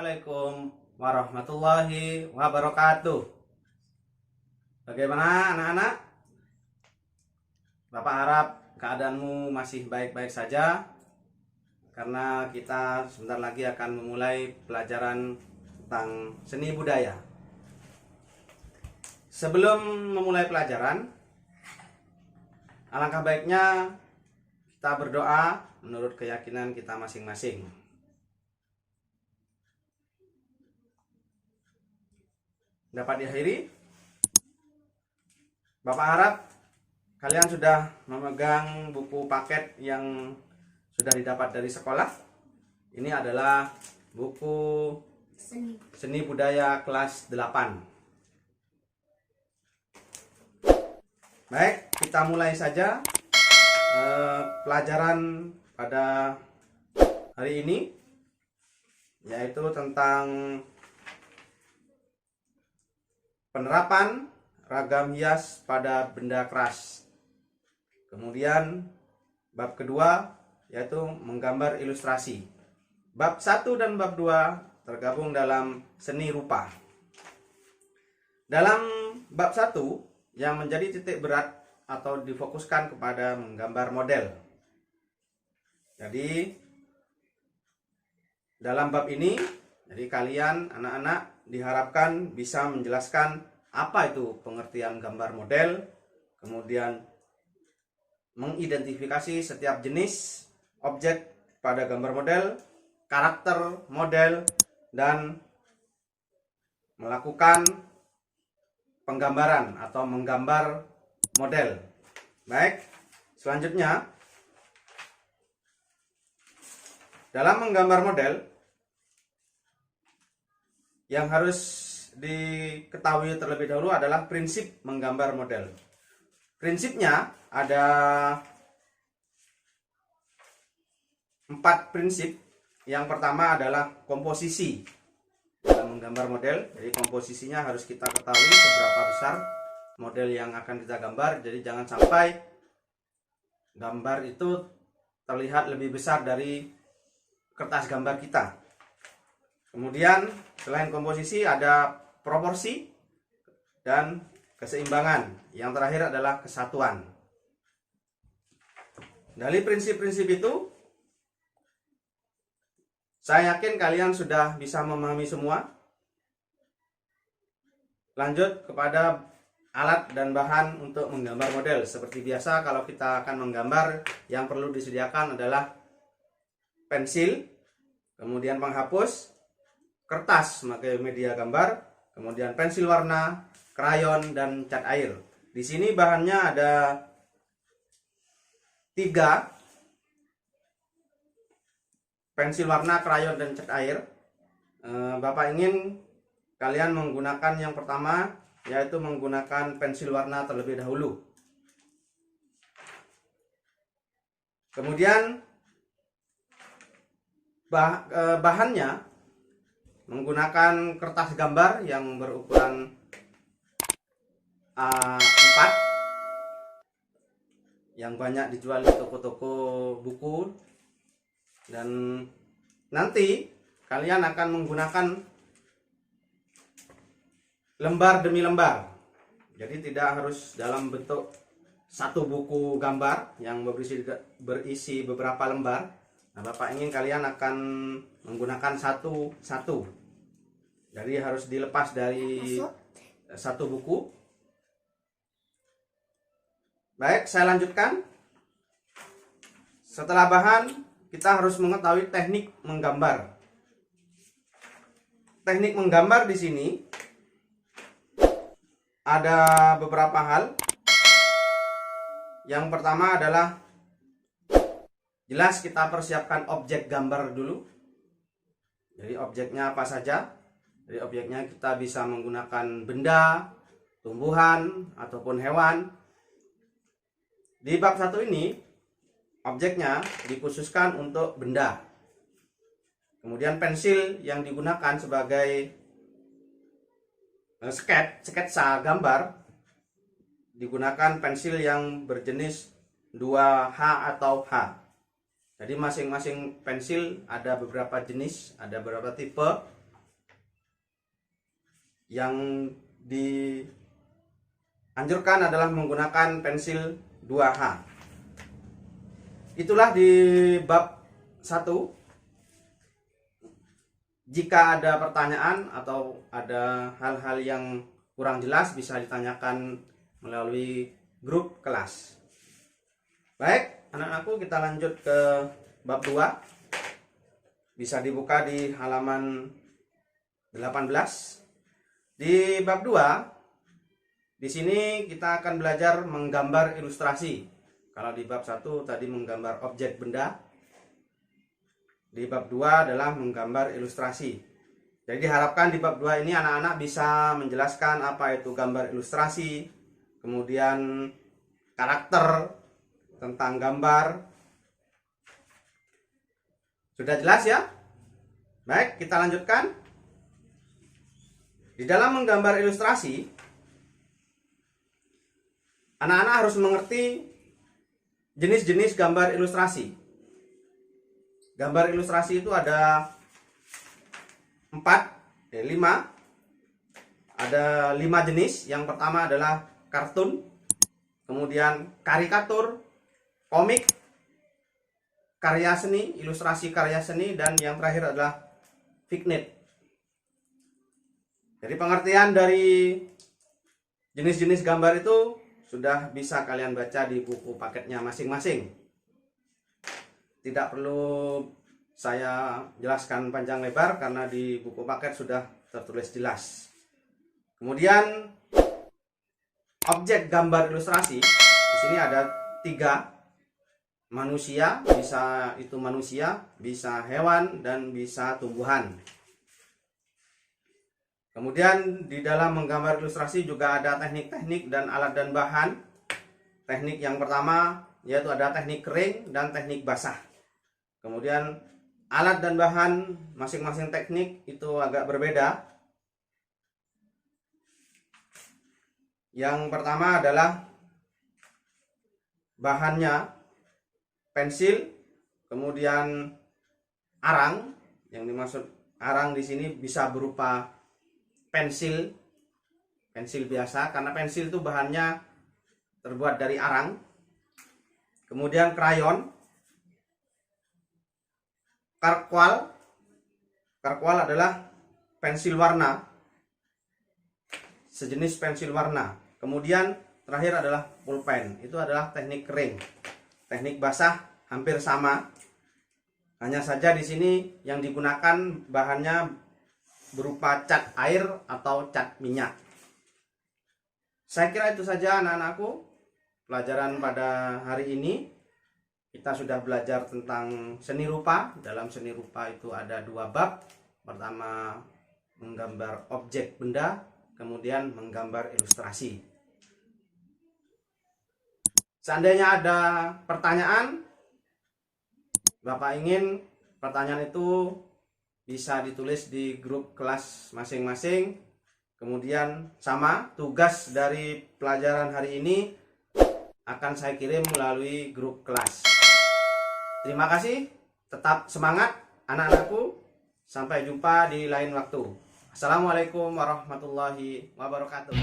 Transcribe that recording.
Assalamualaikum warahmatullahi wabarakatuh. Bagaimana anak-anak? Bapak harap keadaanmu masih baik-baik saja, karena kita sebentar lagi akan memulai pelajaran tentang seni budaya. Sebelum memulai pelajaran, alangkah baiknya kita berdoa menurut keyakinan kita masing-masing. Dapat diakhiri. Bapak harap kalian sudah memegang buku paket yang sudah didapat dari sekolah. Ini adalah buku Seni Budaya kelas 8. Baik, kita mulai saja pelajaran pada hari ini, yaitu tentang penerapan ragam hias pada benda keras. Kemudian bab kedua yaitu menggambar ilustrasi. Bab 1 dan bab 2 tergabung dalam seni rupa. Dalam bab 1 yang menjadi titik berat atau difokuskan kepada menggambar model. Jadi dalam bab ini, jadi kalian anak-anak diharapkan bisa menjelaskan apa itu pengertian gambar model, kemudian mengidentifikasi setiap jenis objek pada gambar model, karakter model, dan melakukan penggambaran atau menggambar model. Baik, selanjutnya dalam menggambar model, yang harus diketahui terlebih dahulu adalah prinsip menggambar model. Prinsipnya ada 4 prinsip. Yang pertama adalah komposisi dalam menggambar model. Jadi komposisinya harus kita ketahui seberapa besar model yang akan kita gambar. Jadi jangan sampai gambar itu terlihat lebih besar dari kertas gambar kita. Kemudian selain komposisi ada proporsi dan keseimbangan. Yang terakhir adalah kesatuan. Dari prinsip-prinsip itu, saya yakin kalian sudah bisa memahami semua. Lanjut kepada alat dan bahan untuk menggambar model. Seperti biasa, kalau kita akan menggambar, yang perlu disediakan adalah pensil, kemudian penghapus, kertas sebagai media gambar, kemudian pensil warna, krayon, dan cat air. Di sini bahannya ada 3: pensil warna, krayon, dan cat air. Bapak ingin kalian menggunakan yang pertama, yaitu menggunakan pensil warna terlebih dahulu. Kemudian bahannya menggunakan kertas gambar yang berukuran A4 yang banyak dijual di toko-toko buku, dan nanti kalian akan menggunakan lembar demi lembar. Jadi tidak harus dalam bentuk satu buku gambar yang berisi beberapa lembar. Nah, Bapak ingin kalian akan menggunakan satu-satu. Jadi harus dilepas dari satu buku. Baik, saya lanjutkan. Setelah bahan, kita harus mengetahui teknik menggambar. Teknik menggambar di sini ada beberapa hal. Yang pertama adalah jelas kita persiapkan objek gambar dulu. Jadi objeknya apa saja? Jadi objeknya kita bisa menggunakan benda, tumbuhan, ataupun hewan. Di bab 1 ini, objeknya dikhususkan untuk benda. Kemudian pensil yang digunakan sebagai sketsa gambar, digunakan pensil yang berjenis 2H atau H. Jadi masing-masing pensil ada beberapa jenis, ada beberapa tipe. Yang dianjurkan adalah menggunakan pensil 2H. Itulah di bab 1. Jika ada pertanyaan atau ada hal-hal yang kurang jelas, bisa ditanyakan melalui grup kelas. Baik, anak-anakku, kita lanjut ke bab 2. Bisa dibuka di halaman 18. Di bab 2, di sini kita akan belajar menggambar ilustrasi. Kalau di bab 1 tadi menggambar objek benda, di bab 2 adalah menggambar ilustrasi. Jadi diharapkan di bab 2 ini anak-anak bisa menjelaskan apa itu gambar ilustrasi, kemudian karakter tentang gambar. Sudah jelas ya? Baik, kita lanjutkan. Di dalam menggambar ilustrasi, anak-anak harus mengerti jenis-jenis gambar ilustrasi. Gambar ilustrasi itu ada 5. Ada 5 jenis. Yang pertama adalah kartun, kemudian karikatur, komik, karya seni, ilustrasi karya seni, dan yang terakhir adalah vignette. Jadi pengertian dari jenis-jenis gambar itu sudah bisa kalian baca di buku paketnya masing-masing. Tidak perlu saya jelaskan panjang lebar karena di buku paket sudah tertulis jelas. Kemudian objek gambar ilustrasi di sini ada 3. Manusia, bisa itu manusia, bisa hewan, dan bisa tumbuhan. Kemudian di dalam menggambar ilustrasi juga ada teknik-teknik dan alat dan bahan. Teknik yang pertama yaitu ada teknik kering dan teknik basah. Kemudian alat dan bahan masing-masing teknik itu agak berbeda. Yang pertama adalah bahannya pensil, kemudian arang. Yang dimaksud arang di sini bisa berupa pensil biasa, karena pensil itu bahannya terbuat dari arang. Kemudian krayon, karkwal adalah pensil warna, sejenis pensil warna. Kemudian terakhir adalah pulpen, itu adalah teknik kering. Teknik basah hampir sama, hanya saja di sini yang digunakan bahannya berupa cat air atau cat minyak. Saya kira itu saja anak-anakku pelajaran pada hari ini. Kita sudah belajar tentang seni rupa. Dalam seni rupa itu ada 2 bab. Pertama menggambar objek benda, kemudian menggambar ilustrasi. Seandainya ada pertanyaan, Bapak ingin pertanyaan itu bisa ditulis di grup kelas masing-masing. Kemudian sama, tugas dari pelajaran hari ini akan saya kirim melalui grup kelas. Terima kasih, tetap semangat anak-anakku. Sampai jumpa di lain waktu. Assalamualaikum warahmatullahi wabarakatuh.